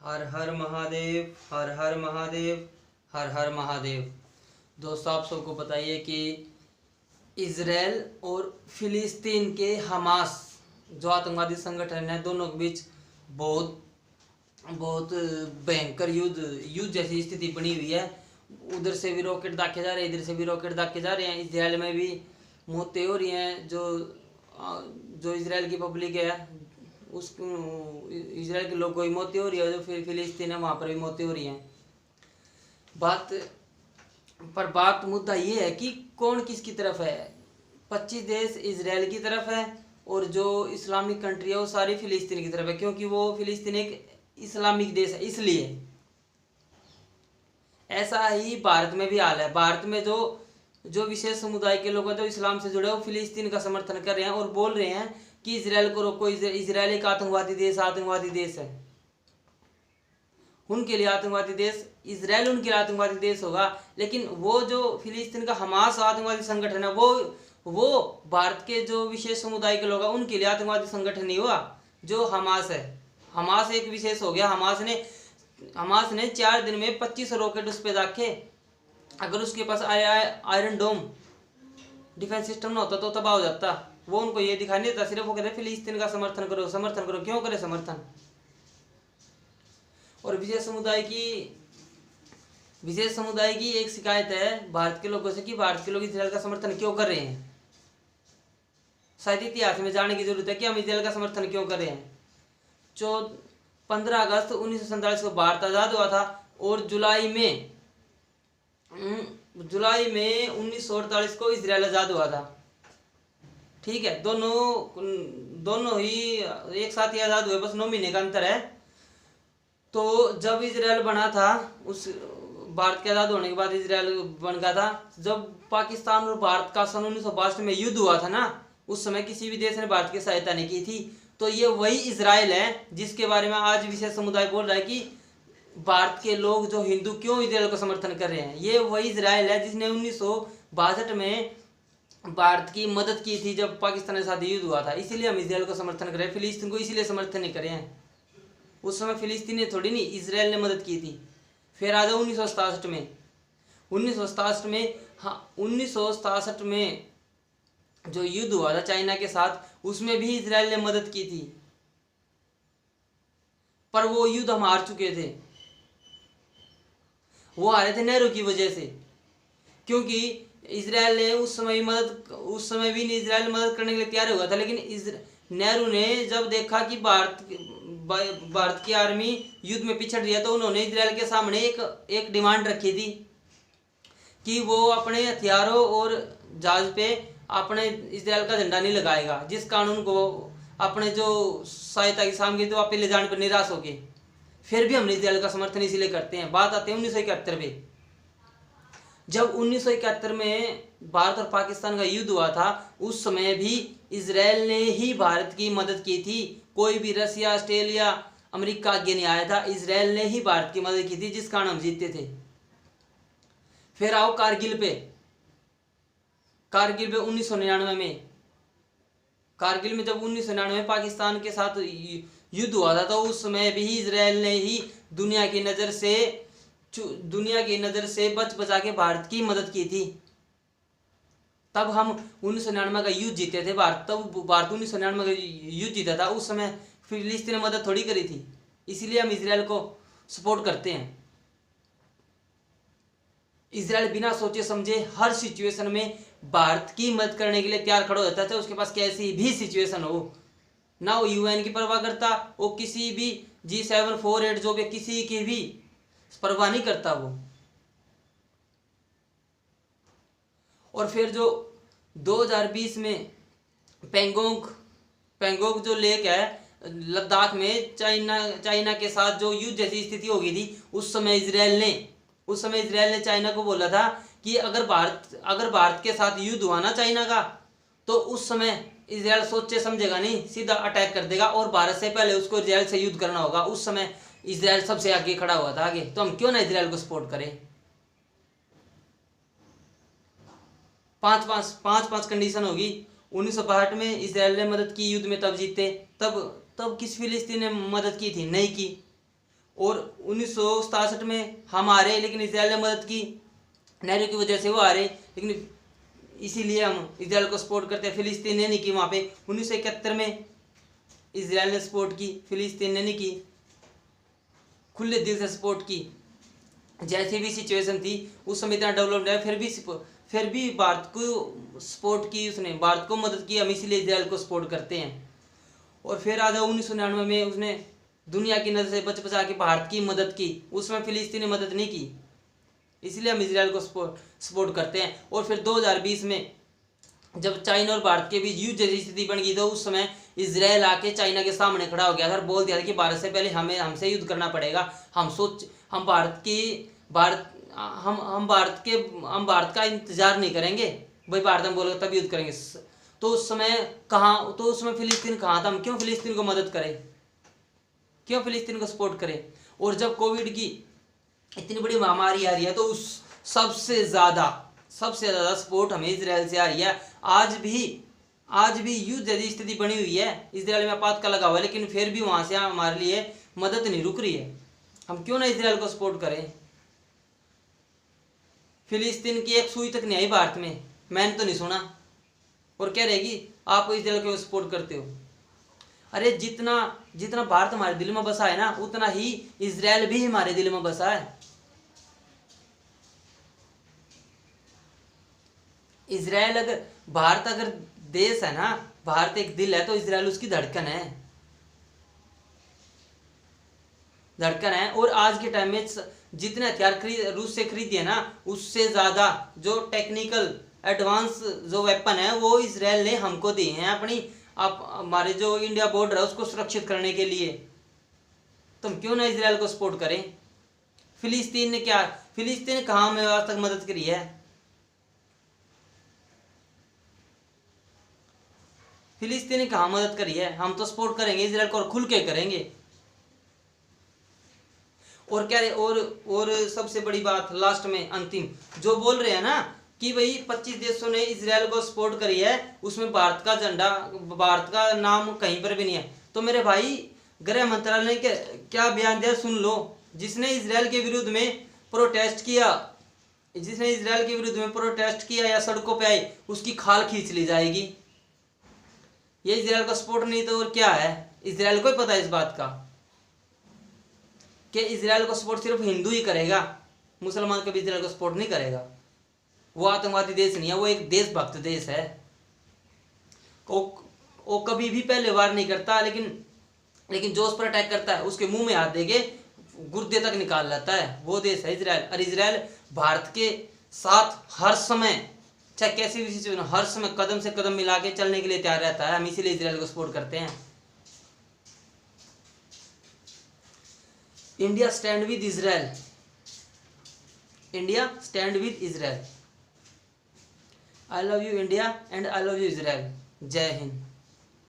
हर हर महादेव, हर हर महादेव, हर हर महादेव। दोस्तों, आप सबको बताइए कि इजराइल और फिलिस्तीन के हमास जो आतंकवादी संगठन है, दोनों के बीच बहुत बहुत भयंकर युद्ध जैसी स्थिति बनी हुई है। उधर से भी रॉकेट दागे जा रहे हैं, इधर से भी रॉकेट दागे जा रहे हैं। इजराइल में भी मौतें हो रही हैं। जो इजराइल की पब्लिक है, उस इजराइल के लोगों को भी मौतें हो रही है। जो फिर फिलिस्तीन है, वहाँ पर भी मौतें हो रही हैं। बात मुद्दा ये है कि कौन किसकी तरफ है। 25 देश इजराइल की तरफ है और जो इस्लामिक कंट्री है वो सारी फिलिस्तीन की तरफ है, क्योंकि वो फिलिस्तीन एक इस्लामिक देश है। इसलिए ऐसा ही भारत में भी हाल है। भारत में जो विशेष समुदाय के लोग हैं जो इस्लाम से जुड़े, वो फिलिस्तीन का समर्थन कर रहे हैं और बोल रहे हैं कि इजराइल को रोको, इजराइल एक आतंकवादी देश है। उनके लिए आतंकवादी देश, इजराइल उनके लिए आतंकवादी देश होगा। लेकिन वो जो फिलिस्तीन का हमास आतंकवादी संगठन है, वो भारत के जो विशेष समुदाय के लोग हैं उनके लिए आतंकवादी संगठन नहीं हुआ। जो हमास है, हमास एक विशेष हो गया। हमास ने 4 दिन में 25 रॉकेट उस पर दागे। अगर उसके पास आयरन डोम डिफेंस सिस्टम ना होता तो तबाह हो जाता। वो उनको ये दिखाई नहीं देता, सिर्फ वो कहते फिलिस्तीन का समर्थन करो। क्यों करे समर्थन? और विशेष समुदाय की एक शिकायत है भारत के लोगों से कि भारत के लोग इजराइल का समर्थन क्यों कर रहे हैं। शायद इतिहास में जानने की जरूरत है कि हम इजराइल का समर्थन क्यों कर रहे हैं। 15 अगस्त 1947 को भारत आज़ाद हुआ था और जुलाई में 1948 को इजराइल आज़ाद हुआ था। ठीक है, दोनों ही एक साथ ही आज़ाद हुए, बस 9 महीने का अंतर है। तो जब इजराइल बना था, उस भारत के आज़ाद होने के बाद इजराइल बन गया था। जब पाकिस्तान और भारत का सन 1962 में युद्ध हुआ था ना, उस समय किसी भी देश ने भारत की सहायता नहीं की थी। तो ये वही इजराइल है जिसके बारे में आज विशेष समुदाय बोल रहा है कि भारत के लोग जो हिंदू क्यों इजराइल को समर्थन कर रहे हैं। ये वही इजराइल है जिसने 1962 में भारत की मदद की थी जब पाकिस्तान के साथ युद्ध हुआ था। इसीलिए हम इजराइल को समर्थन कर रहे हैं, फिलिस्तीन को इसीलिए समर्थन नहीं कर रहे हैं। उस समय फिलिस्तीन ने थोड़ी नहीं, इजराइल ने मदद की थी। फिर आ जाओ 1967 में जो युद्ध हुआ था चाइना के साथ, उसमें भी इजराइल ने मदद की थी। पर वो युद्ध हम हार चुके थे। वो हारे थे नेहरू की वजह से, क्योंकि इजराइल ने उस समय भी नहीं इजराइल मदद करने के लिए तैयार हुआ था। लेकिन नेहरू ने जब देखा कि भारत की आर्मी युद्ध में पिछड़ रही है, तो उन्होंने इजराइल के सामने एक डिमांड रखी थी कि वो अपने हथियारों और जहाज पे अपने इजराइल का झंडा नहीं लगाएगा, जिस कानून को अपने जो सहायता की सामग्री तो वापस ले जाने पर निराश हो गए। फिर भी हम इजराइल का समर्थन इसीलिए करते हैं। बात आती है 1971 पे। जब 1971 में भारत और पाकिस्तान का युद्ध हुआ था, उस समय भी इजराइल ने ही भारत की मदद की थी। कोई भी रसिया, ऑस्ट्रेलिया, अमेरिका आगे नहीं आया था। इजराइल ने ही भारत की मदद की थी, जिस कारण हम जीतते थे। फिर आओ कारगिल पे 1999 में। कारगिल में जब 1999 में पाकिस्तान के साथ युद्ध हुआ था, तो उस समय भी इजराइल ने ही दुनिया की नज़र से बच बचा के भारत की मदद की थी। तब हम 1999 का युद्ध जीते थे। भारत 1999 का युद्ध जीता था। उस समय फिलिस्तीन ने मदद थोड़ी करी थी। इसीलिए हम इजराइल को सपोर्ट करते हैं। इजराइल बिना सोचे समझे हर सिचुएशन में भारत की मदद करने के लिए तैयार खड़ा हो जाता है, चाहे उसके पास कैसी भी सिचुएशन हो। ना वो यूएन की परवाह करता, वो किसी भी G7, 4, 8 जो भी किसी की भी परवाह नहीं करता वो। और फिर जो 2020 में पेंगोंग जो लेक है लद्दाख में, चाइना के साथ जो युद्ध जैसी स्थिति हो गई थी, उस समय इजराइल ने चाइना को बोला था कि अगर भारत के साथ युद्ध हुआ ना चाइना का, तो उस समय इजराइल सोचे समझेगा नहीं, सीधा अटैक कर देगा और भारत से पहले उसको इजराइल से युद्ध करना होगा। उस समय इजराइल सबसे आगे खड़ा हुआ था आगे। तो हम क्यों ना इजराइल को सपोर्ट करें। 5 कंडीशन होगी। 1962 में इजराइल ने मदद की युद्ध में, तब जीते। तब किस फिलिस्तीन ने मदद की थी? नहीं की। और 1967 में हम हारे, लेकिन इसराइल ने मदद की, नेहरू की वजह से वो हारे, लेकिन इसीलिए हम इसराइल को सपोर्ट करते हैं। फिलिस्तीन ने नहीं की वहाँ पे। 1971 में इसराइल ने सपोर्ट की, फिलिस्तीन ने नहीं की, खुले दिल से सपोर्ट की। जैसी भी सिचुएशन थी उस समय इतना डेवलप्ड है, फिर भी भारत को सपोर्ट की उसने, भारत को मदद की। हम इसीलिए इसराइल को सपोर्ट करते हैं। और फिर आ जाओ 1999 में उसने दुनिया की नज़र से बच बचा के भारत की मदद की, उसमें फिलिस्तीन ने मदद नहीं की, इसलिए हम इसराइल को सपोर्ट करते हैं। और फिर 2020 में जब चाइना और भारत के बीच युद्ध जैसी स्थिति बन गई, तो उस समय इसराइल आके चाइना के सामने खड़ा हो गया था और बोल दिया था कि भारत से पहले हमसे युद्ध करना पड़ेगा। हम भारत का इंतजार नहीं करेंगे, भाई भारत हम बोलेगा तब युद्ध करेंगे। तो उस समय फिलिस्तीन कहाँ था? हम क्यों फिलिस्तीन को मदद करें, क्यों फिलिस्तीन को सपोर्ट करें? और जब कोविड की इतनी बड़ी महामारी आ रही है, तो उस सबसे ज़्यादा सपोर्ट हमें इसराइल से आ रही है। आज भी युद्ध जैसी स्थिति बनी हुई है, इसराइल में आपातकाल लगा हुआ है, लेकिन फिर भी वहाँ से हमारे लिए मदद नहीं रुक रही है। हम क्यों ना इसराइल को सपोर्ट करें? फिलिस्तीन की एक सुई तक नहीं आई भारत में, मैंने तो नहीं सुना। और कह रहे कि आप इसराइल को सपोर्ट करते हो। अरे जितना भारत हमारे दिल में बसा है ना, उतना ही इसराइल भी हमारे दिल में बसा है। भारत अगर देश है ना, भारत एक दिल है, तो इसराइल उसकी धड़कन है। और आज के टाइम में जितने हथियार रूस से खरीदिए ना, उससे ज़्यादा जो टेक्निकल एडवांस जो वेपन है वो इसराइल ने हमको दिए हैं हमारे जो इंडिया बॉर्डर है उसको सुरक्षित करने के लिए। तो हम क्यों ना इसराइल को सपोर्ट करें? फिलिस्तीन कहाँ में आज तक मदद करी है? फिलिस्तीन ने कहाँ मदद करी है? हम तो सपोर्ट करेंगे इसराइल को, और खुल के करेंगे। और क्या और सबसे बड़ी बात लास्ट में अंतिम जो बोल रहे हैं ना कि भाई 25 देशों ने इसराइल को सपोर्ट करी है, उसमें भारत का झंडा, भारत का नाम कहीं पर भी नहीं है। तो मेरे भाई गृह मंत्रालय ने क्या बयान दिया सुन लो। जिसने इसराइल के विरुद्ध में प्रोटेस्ट किया या सड़कों पे आए, उसकी खाल खींच ली जाएगी। ये इसराइल का सपोर्ट नहीं तो और क्या है? इसराइल को ही पता है इस बात का कि इसराइल को सपोर्ट सिर्फ हिंदू ही करेगा, मुसलमान कभी इसराइल को सपोर्ट नहीं करेगा। वो आतंकवादी देश नहीं है, वो एक देशभक्त देश है। वो कभी भी पहले वार नहीं करता, लेकिन जो उस पर अटैक करता है उसके मुंह में हाथ देके गुर्दे तक निकाल लेता है, वो देश है इसराइल। और इसराइल भारत के साथ हर समय, चाहे कैसी भी सिचुएशन, हर समय कदम से कदम मिला के चलने के लिए तैयार रहता है। हम इसीलिए इसराइल को सपोर्ट करते हैं। India stand with Israel, India stand with Israel. I love you India and I love you Israel. जय हिंद।